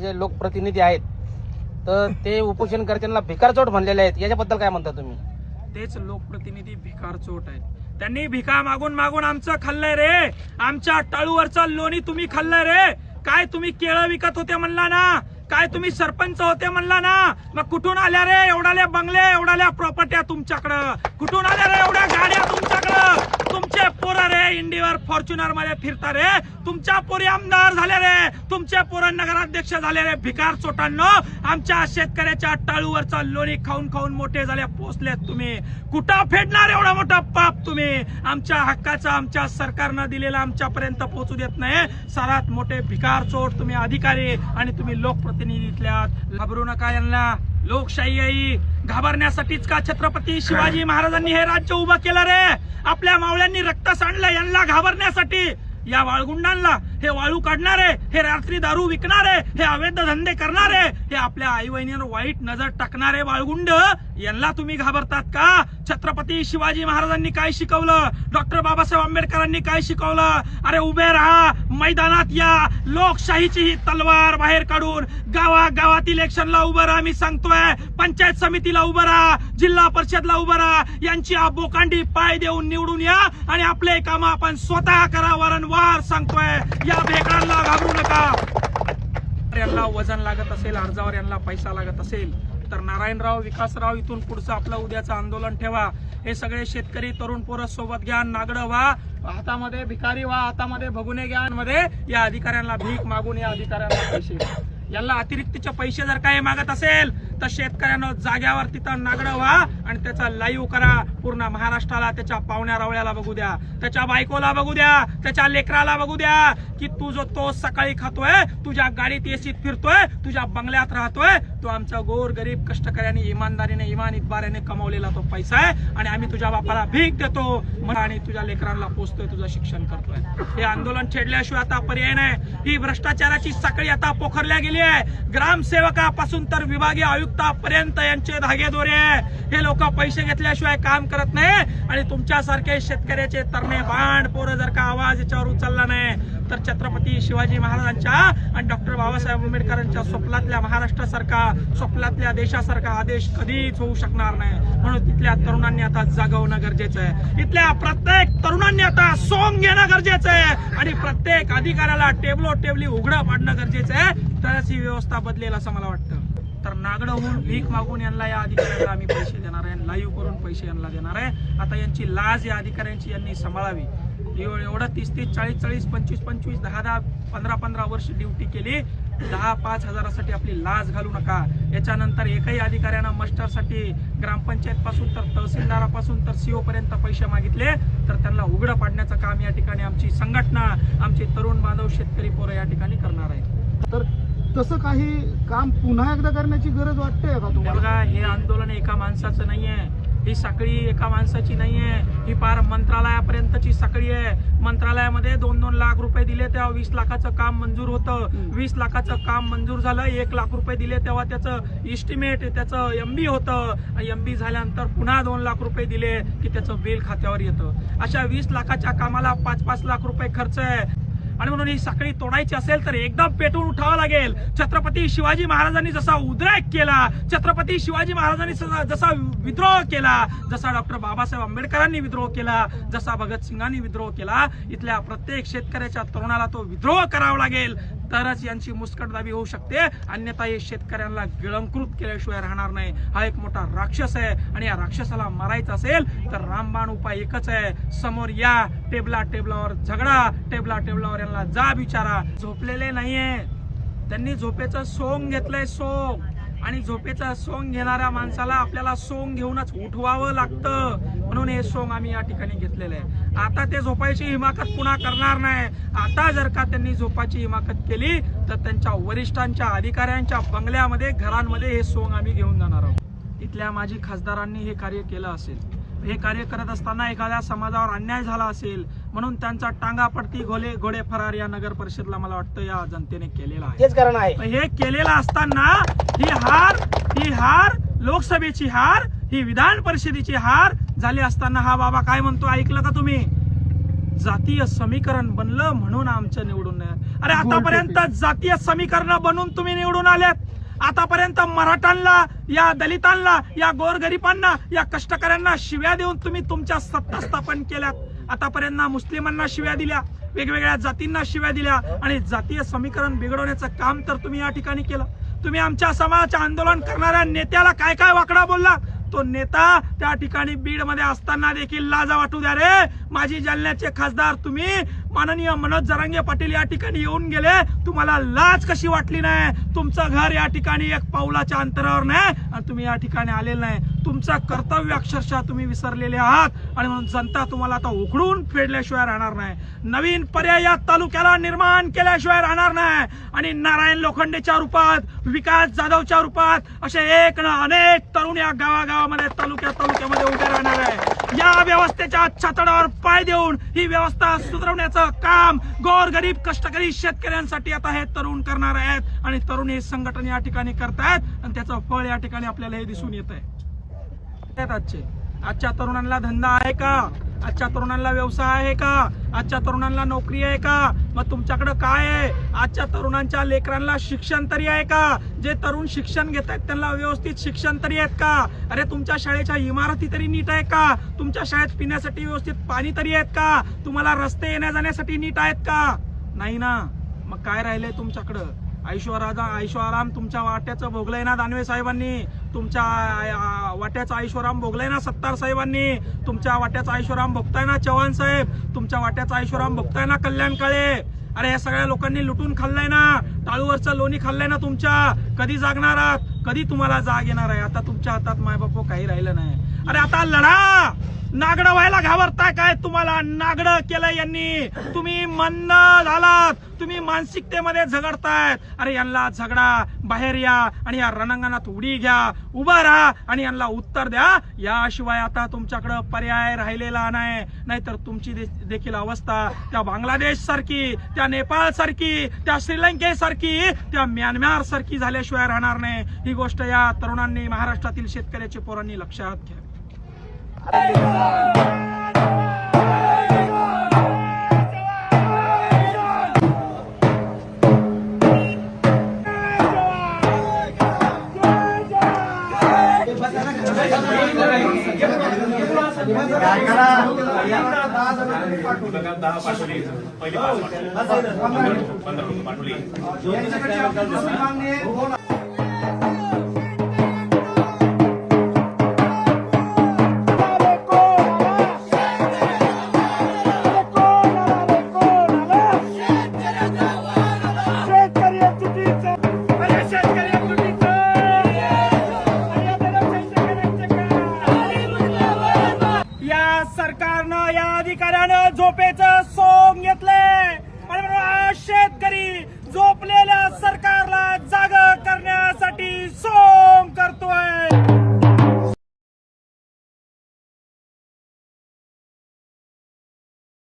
जे लोकप्रतिनिधी आहेत तर ते उपोषणकर्त्यांना भिकारचोट म्हणलेले आहेत, याच्याबद्दल काय म्हणता तुम्ही? तेच लोकप्रतिनिधी भिकारचोट आहेत. त्यांनी भिका मागून मागून आमचं खाल्लंय रे. आमच्या टाळूवरचं लोणी तुम्ही खाल्लंय रे. काय तुम्ही केळं विकत होते म्हणला ना, काय तुम्ही सरपंच होते म्हणला ना, मग कुठून आल्या रे एवढाले बंगले, एवढाल्या प्रॉपर्ट्या तुमच्याकडं? कुठून आल्या रे एवढ्या गाड्या तुमच्याकडं? तुमचे पोरं रे इंडिवर फॉर्च्युनर मध्ये फिरता रे. तुमच्या पोरी आमदार झाले रे, तुमचे पोरं नगराध्यक्ष झाले रे. भिकार चोटांनो, आमच्या शेतकऱ्याच्या टाळूवरचा लोणी खाऊन खाऊन मोठे झाले, पोचलेत तुम्ही. कुठं फेडणार एवढा मोठा पाप तुम्ही? आमच्या हक्काचा आमच्या सरकारनं दिलेला आमच्यापर्यंत पोहोचू देत नाही. सर्वात मोठे भिकार चोट तुम्ही अधिकारी आणि तुम्ही लोकप्रतिनिधीतल्यात. घाबरू नका यांना. लोकशाही आई घाबरण्यासाठीच का छत्रपती शिवाजी महाराजांनी हे राज्य उभं केलं रे? आपल्या मावळ्यांनी रक्त सांडलं यांना घाबरण्यासाठी. या वाळगुंडांना, हे वाळू काढणारे, हे रात्री दारू विकणारे, हे अवैध धंदे करणारे, हे आपल्या आई बहिणींवर वाईट नजर टाकणारे वाळगुंड, यांना तुम्ही घाबरतात का? छत्रपती शिवाजी महाराजांनी काय शिकवलं? डॉक्टर बाबासाहेब आंबेडकरांनी काय शिकवलं? अरे उभे राहा, मैदानात या, लोकशाहीची ही तलवार बाहेर काढून गावागावात इलेक्शनला उभं राहा. मी सांगतोय, पंचायत समितीला उभं राहा, जिल्हा परिषदला उभं राहा. यांची बोकांडी पाय देऊन निवडून या आणि आपले काम आपण स्वतः करा. वारंवार सांगतोय, या भेकडांना घाबरू नका. यांना वजन लागत असेल, अर्जावर यांना पैसा लागत असेल तर नारायणराव, विकासराव, इथून पुढचं आपलं उद्याचं आंदोलन ठेवा. हे सगळे शेतकरी तरुण पोरं सोबत घ्या, नागडं व्हा, हातामध्ये भिकारी व्हा, हातामध्ये भगुने घ्या, मध्ये या अधिकाऱ्यांना भीक मागून या अधिकाऱ्यांना पैसे द्या. यांना अतिरिक्तचे पैसे जर काही मागत असेल तर शेतकऱ्यांना जाग्यावर तिथं नागडं व्हा आणि त्याचा लाईव्ह करा. पूर्ण महाराष्ट्राला, त्याच्या पाहुण्या रावळ्याला बघू द्या, त्याच्या बायकोला बघू द्या, त्याच्या लेकराला बघू द्या की तू जो तो सकाळी खातोय, तुझ्या गाडीत एसीत फिरतोय, तुझ्या बंगल्यात राहतोय, तो आमचा गोर गरीब कष्टकऱ्यांनी इमानदारीने इमानितबाऱ्याने कमवलेला तो पैसा आहे आणि आम्ही तुझ्या बापाला भीक देतो आणि तुझ्या लेकरांना पोचतोय, तुझं शिक्षण करतोय. हे आंदोलन छेडल्याशिवाय आता पर्याय नाही. ही भ्रष्टाचाराची साखळी आता पोखरल्या गेली आहे. ग्रामसेवकापासून तर विभागीय आयुक्तापर्यंत यांचे धागेदोरे आहे. हे लोक पैसे घेतल्याशिवाय काम करत नाही आणि तुमच्यासारखे शेतकऱ्याचे तरणे बांड पोरं जर का आवाज याच्यावर उचलला नाही तर छत्रपती शिवाजी महाराजांच्या आणि डॉक्टर बाबासाहेब आंबेडकरांच्या स्वप्नातल्या महाराष्ट्रासारखा, स्वप्नातल्या देशासारखा आदेश कधीच होऊ शकणार नाही. म्हणून तिथल्या तरुणांनी आता जागवणं गरजेचं आहे. इथल्या प्रत्येक तरुणांनी आता सोंग घेणं गरजेचं आहे आणि प्रत्येक अधिकाऱ्याला टेबली उघडं पाडणं गरजेचं आहे. तरच ही व्यवस्था बदलेल असं मला वाटतं. तर नागडं होऊन भीक मागून यांना, या अधिकाऱ्याला आम्ही पैसे देणार आहे, लाईव्ह करून पैसे यांना देणार आहे. आता यांची लाज या अधिकाऱ्यांची यांनी सांभाळावी. एवढं 30-30, 40-40, 25-25, 10-10, 15-15 वर्ष ड्युटी केली. 10-5 हजारासाठी आपली लाज घालू नका. याच्यानंतर एकही अधिकाऱ्यानं मस्टरसाठी ग्रामपंचायत पासून तर तहसीलदारापासून तर सीओ पर्यंत पैसे मागितले तर त्यांना उघडं पाडण्याचं काम या ठिकाणी आमची संघटना, आमचे तरुण बांधव शेतकरी पोरं या ठिकाणी करणार आहे. तर तसं काही काम पुन्हा एकदा करण्याची गरज वाटते का तुम्हाला? बघा, हे आंदोलन एका माणसाचं नाहीये, ही साखळी एका माणसाची नाहीये, ही पार मंत्रालयापर्यंतची साखळी आहे. मंत्रालयामध्ये 2-2 लाख रुपये दिले तेव्हा 20 लाखाचं काम मंजूर होतं. 20 लाखाचं काम मंजूर झालं, 1 लाख रुपये दिले तेव्हा त्याचं इस्टिमेट, त्याचं MB होतं. MB झाल्यानंतर पुन्हा 2 लाख रुपये दिले की त्याचं बिल खात्यावर येतं. अशा 20 लाखाच्या कामाला 5-5 लाख रुपये खर्च आहे. आणि म्हणून ही साखळी तोडायची असेल तर एकदम पेटून उठावं लागेल. छत्रपती शिवाजी महाराजांनी जसा उद्रेक केला, छत्रपती शिवाजी महाराजांनी जसा विद्रोह केला, जसा डॉक्टर बाबासाहेब आंबेडकरांनी विद्रोह केला, जसा भगतसिंगांनी विद्रोह केला, इथल्या प्रत्येक शेतकऱ्याच्या तरुणाला तो विद्रोह करावा लागेल. तरच यांची मुस्कटदाबी होऊ शकते. अन्यथा हे शेतकऱ्यांना गिळंकृत केल्याशिवाय राहणार नाही. हा एक मोठा राक्षस आहे आणि या राक्षसाला मारायचं असेल तर रामबाण उपाय एकच आहे. समोर या, टेबलावर झगडा, टेबलावर यांना जा विचारा. झोपलेले नाहीये त्यांनी, झोपेचं सोंग घेतलंय, सोंग. आणि झोपेचं सोंग घेणाऱ्या माणसाला आपल्याला सोंग घेऊनच उठवावं लागतं. म्हणून हे सोंग आम्ही या ठिकाणी घेतलेलं आहे. आता ते झोपायची हिमाकत पुन्हा करणार नाही. आता जर का त्यांनी झोपाची हिमाकत केली तर त्यांच्या वरिष्ठांच्या, अधिकाऱ्यांच्या बंगल्यामध्ये, घरांमध्ये हे सोंग आम्ही घेऊन जाणार आहोत. इथल्या माजी खासदारांनी हे कार्य केलं असेल, हे कार्य करत असताना एखाद्या समाजावर अन्याय झाला असेल म्हणून त्यांचा टांगा पडती घोडे फरार या नगर परिषदला मला वाटतं या जनतेने केलेला आहे. तेच कारण आहे. हे केलेलं असताना ही हार लोकसभेची हार, ही विधान परिषदेची हार झाली असताना हा बाबा काय म्हणतो ऐकलं का तुम्ही? जातीय समीकरण बनलं म्हणून आमचं निवडून नाही. अरे आतापर्यंत जातीय समीकरण बनवून तुम्ही निवडून आल्यात. आतापर्यंत मराठ्यांना, या दलितांना, या गोरगरिबांना, या कष्टकऱ्यांना शिव्या देऊन तुम्ही तुमच्या सत्ता स्थापन केल्यात. आतापर्यंत मुस्लिमांना शिव्या दिल्या, वेगवेगळ्या जातींना शिव्या दिल्या आणि जातीय समीकरण बिघडवण्याचं काम तर तुम्ही या ठिकाणी केलं. तुम्ही आमच्या समाजाचे आंदोलन करणाऱ्या नेत्याला काय काय वाकडा बोलला. तो नेता त्या ठिकाणी बीड मध्ये असताना देखील लाजा वाटू द्या रे. माजी जालन्याचे खासदार तुम्ही माननीय मनोज जरांगे पाटील या ठिकाणी येऊन गेले, तुम्हाला लाज कशी वाटली नाही. तुमचं घर या ठिकाणी एक पाऊलाच्या अंतरावर नाही आणि तुम्ही या ठिकाणी आलेलं नाही. तुमचं कर्तव्य अक्षरशः तुम्ही विसरलेले आहात आणि म्हणून जनता तुम्हाला आता उखडून फेडल्याशिवाय राहणार नाही. नवीन पर्याय या तालुक्याला निर्माण केल्याशिवाय राहणार नाही आणि नारायण लोखंडेच्या रूपात, विकास जाधवच्या रूपात असे एक ना अनेक तरुण या गावागावामध्ये, तालुक्यामध्ये उभे राहणार आहे. या व्यवस्थेच्या छातडावर पाय देऊन ही व्यवस्था सुधारवण्याचं काम गोरगरीब कष्टकरी शेतकऱ्यांसाठी आता हे तरुण करणार आहेत आणि तरुण हे संघटन या ठिकाणी करतायत आणि त्याचं फळ या ठिकाणी आपल्याला हे दिसून येत आहे. आजच्या तरुणांना धंदा आहे का? आजच्या तरुणांना व्यवसाय आहे का? आजच्या तरुणांना नोकरी आहे का? मग तुमच्याकडे काय आहे? आजच्या तरुणांच्या लेकरांना शिक्षण तरी आहे का? जे तरुण शिक्षण घेत आहेत त्यांना व्यवस्थित शिक्षण तरी आहेत का? अरे तुमच्या शाळेच्या इमारती तरी नीट आहे का? तुमच्या शाळेत पिण्यासाठी व्यवस्थित पाणी तरी आहेत का? तुम्हाला रस्ते येण्या जाण्यासाठी नीट आहेत का? नाही ना. मग काय राहिलंय तुमच्याकडं? ऐशोआराम तुमच्या वाट्याचं भोगलंय ना दानवे साहेबांनी, तुमच्या वाट्याचा ऐशोराम भोगलाय ना सत्तार साहेबांनी, तुमच्या वाट्याचा ऐशोराम भोगताय ना चव्हाण साहेब, तुमच्या वाट्याचा ऐशोराम भोगताय ना कल्याण काळे. अरे या सगळ्या लोकांनी लुटून खाल्लाय ना, टाळूवरचं लोणी खाल्लंय ना तुमच्या. कधी जागणार आहात? कधी तुम्हाला जाग येणार आहे? आता तुमच्या हातात मायबापो काही राहिलं नाही. अरे आता लढा. नागडं व्हायला घाबरताय काय? तुम्हाला नागडं केलं यांनी. तुम्ही मंद झालात, तुम्ही मानसिकतेमध्ये झगडतायत. अरे यांना झगडा, बाहेर या आणि या रणांगणात उडी घ्या, उभा राहा आणि यांना उत्तर द्या. याशिवाय आता तुमच्याकडे पर्याय राहिलेला नाही. नाहीतर तुमची देखील अवस्था त्या बांगलादेश सारखी, त्या नेपाळ सारखी, त्या श्रीलंकेसारखी, त्या म्यानमार सारखी झाल्याशिवाय राहणार नाही. ही गोष्ट या तरुणांनी, महाराष्ट्रातील शेतकऱ्याच्या पोरांनी लक्षात घ्या. सरकारनं, या अधिकाऱ्यानं झोपेचं सोंग घेतलंय.